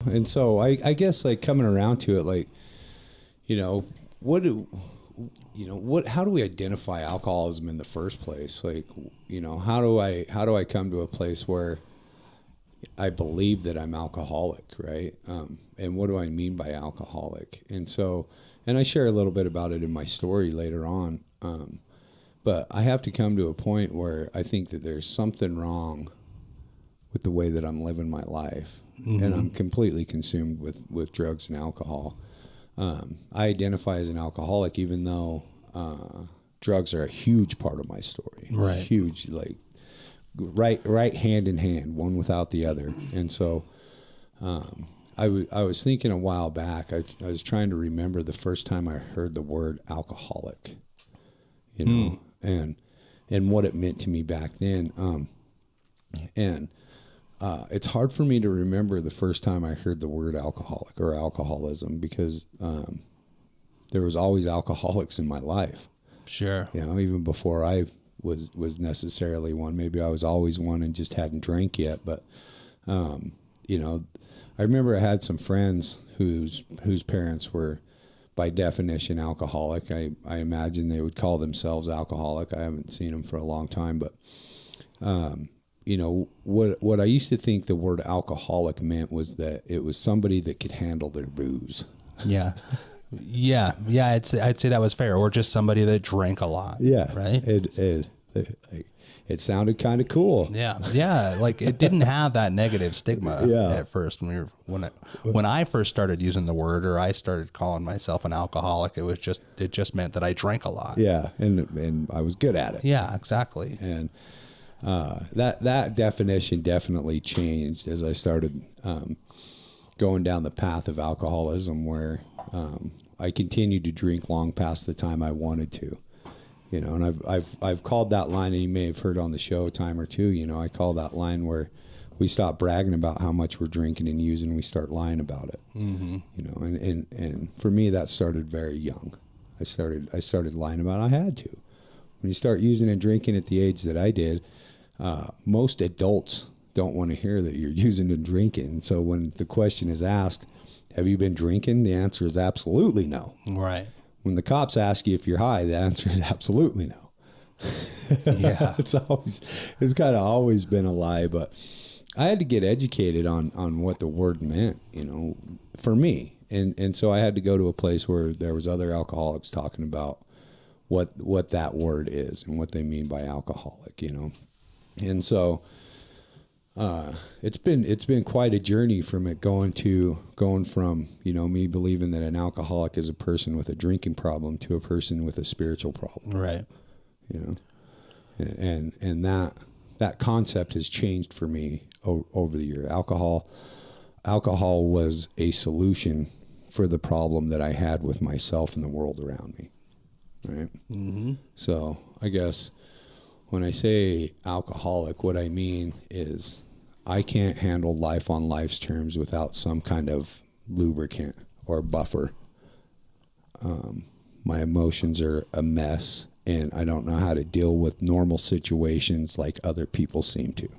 And so I guess like coming around to it, like, you know, how do we identify alcoholism in the first place? Like, you know, how do I come to a place where I believe that I'm alcoholic, right? And what do I mean by alcoholic? And so, and I share a little bit about it in my story later on. But I have to come to a point where I think that there's something wrong with the way that I'm living my life. Mm-hmm. And I'm completely consumed with drugs and alcohol. I identify as an alcoholic, even though drugs are a huge part of my story. Right. Huge, like right hand in hand, one without the other. And so I was thinking a while back, I was trying to remember the first time I heard the word alcoholic, you know, and what it meant to me back then. It's hard for me to remember the first time I heard the word alcoholic or alcoholism, because there was always alcoholics in my life. Sure. You know, even before I was necessarily one. Maybe I was always one and just hadn't drank yet. But, you know, I remember I had some friends whose parents were, by definition, alcoholic. I imagine they would call themselves alcoholic. I haven't seen them for a long time, but, you know, what I used to think the word alcoholic meant was that it was somebody that could handle their booze. Yeah. Yeah. I'd say that was fair. Or just somebody that drank a lot. Yeah. Right. It sounded kind of cool. Yeah. Yeah. Like it didn't have that negative stigma at first. When I first started using the word, or I started calling myself an alcoholic, it just meant that I drank a lot. Yeah. And I was good at it. Yeah, exactly. And that definition definitely changed as I started going down the path of alcoholism, where I continued to drink long past the time I wanted to, you know. And I've called that line, and you may have heard on the show a time or two, you know, I call that line where we stop bragging about how much we're drinking and using, and we start lying about it. Mm-hmm. You know, and for me, that started very young. I started lying about it. I had to. When you start using and drinking at the age that I did, most adults don't want to hear that you're using and drinking. So when the question is asked, have you been drinking? The answer is absolutely no. Right. When the cops ask you if you're high, the answer is absolutely no. Yeah. It's kind of always been a lie, but I had to get educated on what the word meant, you know, for me. And so I had to go to a place where there was other alcoholics talking about what that word is and what they mean by alcoholic, you know. And so it's been quite a journey from it, going from, you know, me believing that an alcoholic is a person with a drinking problem to a person with a spiritual problem. Right. You know, and that concept has changed for me over the year. Alcohol was a solution for the problem that I had with myself and the world around me. Right. Mm-hmm. So I guess when I say alcoholic, what I mean is I can't handle life on life's terms without some kind of lubricant or buffer. My emotions are a mess, and I don't know how to deal with normal situations like other people seem to.